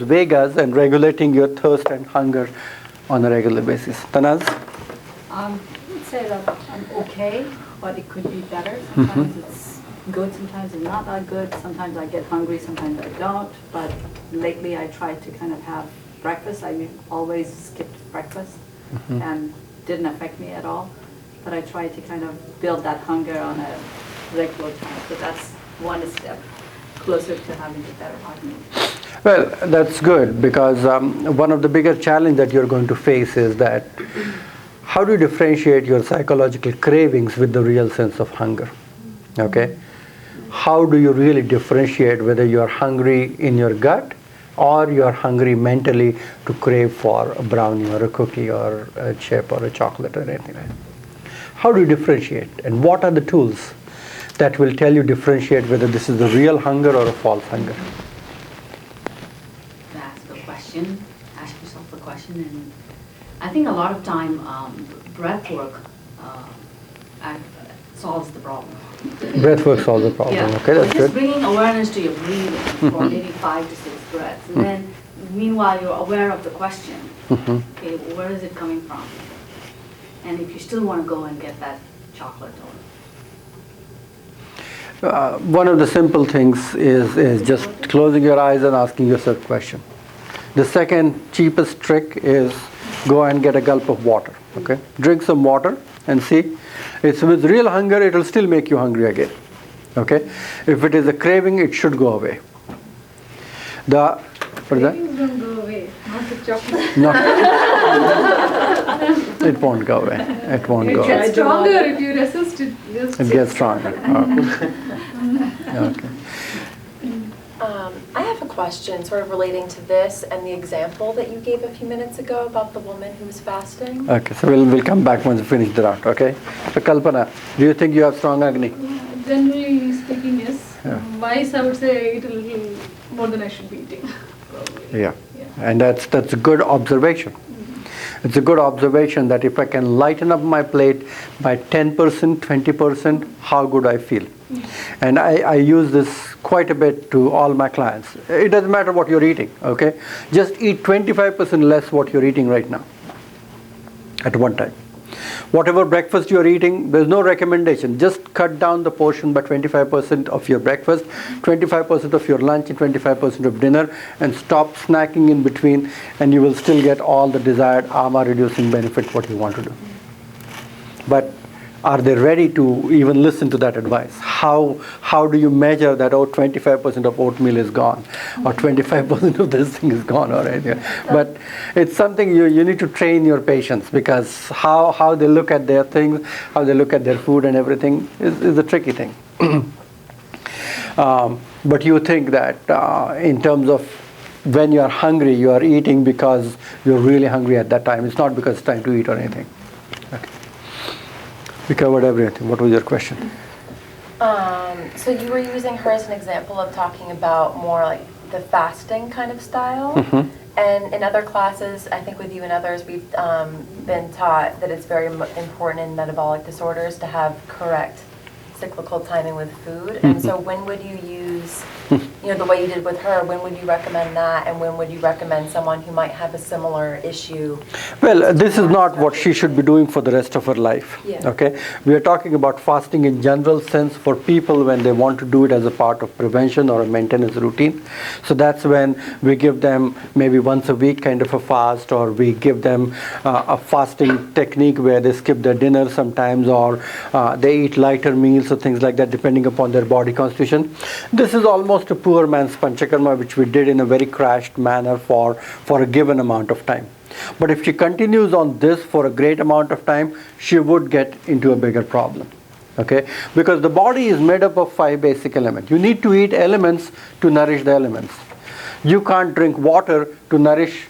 vegas and regulating your thirst and hunger on a regular basis. Tanaz? I would say that I'm okay, but it could be better. Sometimes it's good, sometimes it's not that good. Sometimes I get hungry, sometimes I don't. But lately I try to kind of have breakfast. I always skipped breakfast and didn't affect me at all. But I try to kind of build that hunger on a regular time. So that's one step closer to having a better Agni. Well, that's good, because one of the bigger challenge that you're going to face is that how do you differentiate your psychological cravings with the real sense of hunger? Okay? How do you really differentiate whether you're hungry in your gut or you're hungry mentally to crave for a brownie or a cookie or a chip or a chocolate or anything like that? How do you differentiate? And what are the tools that will tell you differentiate whether this is a real hunger or a false hunger? Ask the question, ask yourself the question, and I think a lot of time breath work solves the problem. Breath work solves the problem. Yeah. Okay, that's just good. bringing awareness to your breathing for maybe 5 to 6 breaths, and then meanwhile you're aware of the question. Okay, where is it coming from? And if you still want to go and get that chocolate or One of the simple things is just closing your eyes and asking yourself a question. The second cheapest trick is go and get a gulp of water. Okay, drink some water and see. It's with real hunger, it will still make you hungry again. Okay, if it is a craving, it should go away. Cravings don't go away, not the chocolate. No, it won't go away. It won't go It away. gets stronger if you resist it. It gets stronger. Okay. I have a question sort of relating to this and the example that you gave a few minutes ago about the woman who was fasting. Okay, so we'll come back once we finish the round, okay? So Kalpana, do you think you have strong Agni? Generally speaking, yes. Yeah. Mice, I would say, eat a little more than I should be eating. Probably. Yeah. And that's a good observation. It's a good observation that if I can lighten up my plate by 10%, 20%, how good I feel. And I use this quite a bit to all my clients. It doesn't matter what you're eating, okay? Just eat 25% less what you're eating right now at one time. Whatever breakfast you're eating, there's no recommendation. Just cut down the portion by 25% of your breakfast, 25% of your lunch, and 25% of dinner, and stop snacking in between, and you will still get all the desired AMA reducing benefit what you want to do. But are they ready to even listen to that advice? How do you measure that 25% of oatmeal is gone or 25% of this thing is gone or anything? But it's something you need to train your patients, because how they look at their things, how they look at their food and everything is a tricky thing. But you think that in terms of when you are hungry, you are eating because you're really hungry at that time. It's not because it's time to eat or anything. Okay. We covered everything. What was your question? So you were using her as an example of talking about more like the fasting kind of style. And in other classes, I think with you and others, we've been taught that it's very important in metabolic disorders to have correct cyclical timing with food. And so when would you use, the way you did with her, when would you recommend that, and when would you recommend someone who might have a similar issue? Well, this is not what she should be doing for the rest of her life. Yeah. Okay, we are talking about fasting in general sense for people when they want to do it as a part of prevention or a maintenance routine. So that's when we give them maybe once a week kind of a fast, or we give them a fasting technique where they skip their dinner sometimes, or they eat lighter meals or things like that depending upon their body constitution. This is almost a poor man's panchakarma, which we did in a very crashed manner for a given amount of time. But if she continues on this for a great amount of time, she would get into a bigger problem. Okay, because the body is made up of 5 basic elements. You need to eat elements to nourish the elements. You can't drink water to nourish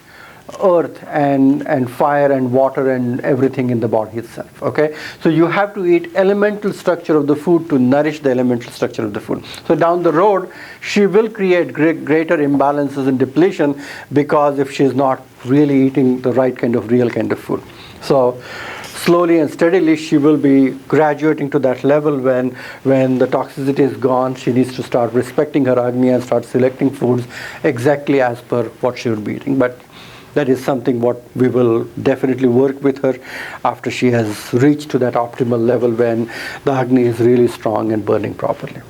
earth and fire and water and everything in the body itself. Okay, so you have to eat elemental structure of the food to nourish the elemental structure of the food. So down the road she will create greater imbalances and depletion, because if she is not really eating the right kind of real kind of food. So slowly and steadily she will be graduating to that level when the toxicity is gone. She needs to start respecting her Agni and start selecting foods exactly as per what she would be eating. But that is something what we will definitely work with her after she has reached to that optimal level when the Agni is really strong and burning properly.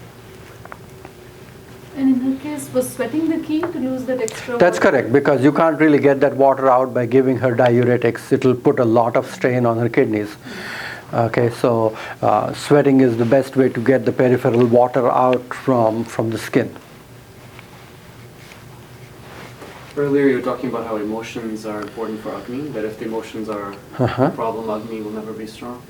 And in her case, was sweating the key to lose that extra That's water? correct, because you can't really get that water out by giving her diuretics. It will put a lot of strain on her kidneys. Okay, so sweating is the best way to get the peripheral water out from the skin. Earlier you were talking about how emotions are important for Agni, that if the emotions are a problem, Agni will never be strong.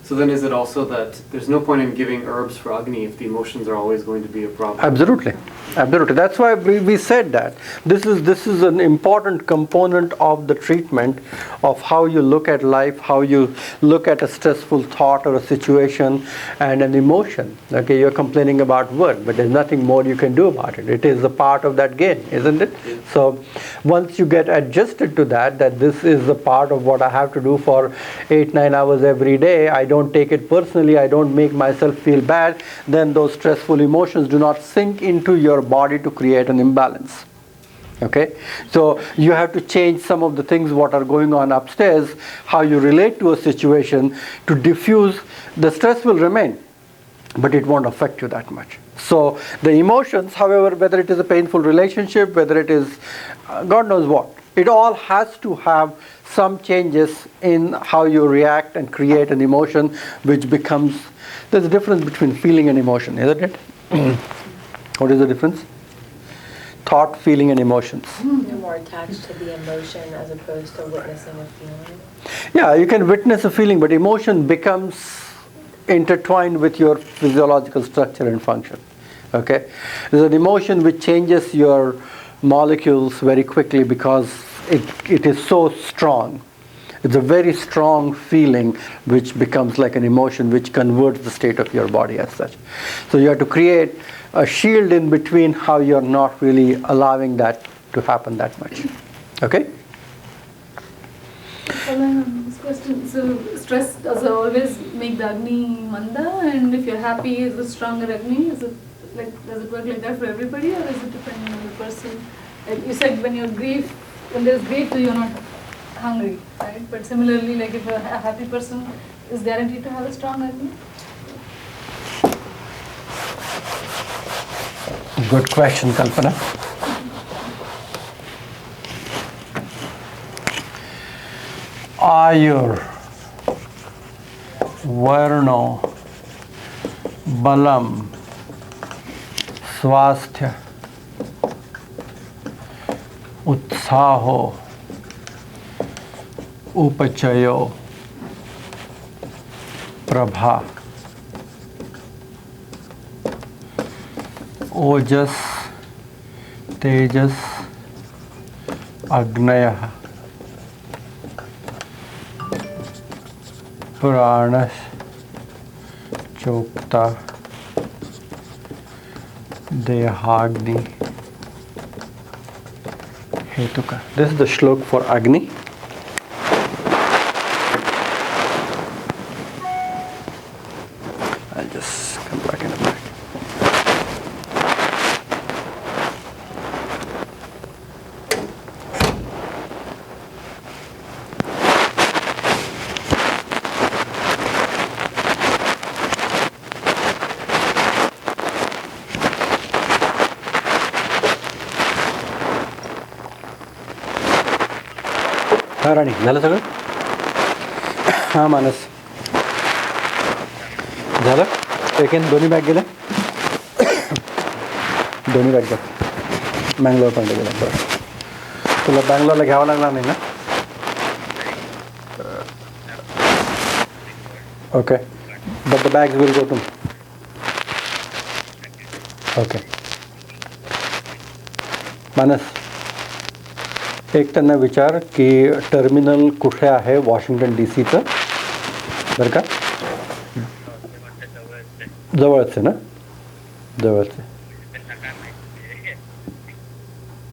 So then is it also that there's no point in giving herbs for Agni if the emotions are always going to be a problem? Absolutely. Absolutely. That's why we said that. This is an important component of the treatment of how you look at life, how you look at a stressful thought or a situation and an emotion. Okay, you're complaining about work, but there's nothing more you can do about it. It is a part of that game, isn't it? Yeah. So once you get adjusted to that this is a part of what I have to do for 8-9 hours every day, I don't take it personally, I don't make myself feel bad, then those stressful emotions do not sink into your body to create an imbalance. Okay, so you have to change some of the things what are going on upstairs, how you relate to a situation to diffuse. The stress will remain, but it won't affect you that much. So the emotions, however, whether it is a painful relationship, whether it is God knows what, it all has to have some changes in how you react and create an emotion which becomes, there's a difference between feeling and emotion, isn't it? What is the difference? Thought, feeling and emotions. You're more attached to the emotion as opposed to witnessing a feeling. Yeah, you can witness a feeling, but emotion becomes intertwined with your physiological structure and function. Okay? There's an emotion which changes your molecules very quickly because it is so strong. It's a very strong feeling which becomes like an emotion which converts the state of your body as such. So you have to create a shield in between how you're not really allowing that to happen that much. Okay? Following on this question, so stress does always make the Agni manda, and if you're happy, is it stronger Agni? Is it like, does it work like that for everybody, or is it depending on the person? Like you said, when there's grief, you're not hungry, right? But similarly, like if a happy person is guaranteed to have a strong Agni? Good question, Kalpana. Ayur, Varno, Balam, Swasthya, Utsaho, Upachayo, Prabha, Ojas, Tejas, Agnaya, Puranas, Chokta, Dehagni, Hetuka. This is the shlok for Agni. I'll just come back in a minute. हा राणी झालं सगळं हां मानस झालं second दोन्ही bag गेल्या दोन्ही bag घ्या बँगलोरपर्यंत गेल्या बरं तुला बँगलोरला घ्यावं लागणार नाही ना okay but the bags will go to okay Manas एक त्यांना विचार की टर्मिनल कुठे आहे वॉशिंग्टन DC-चं बरं का जवळच आहे ना जवळच आहे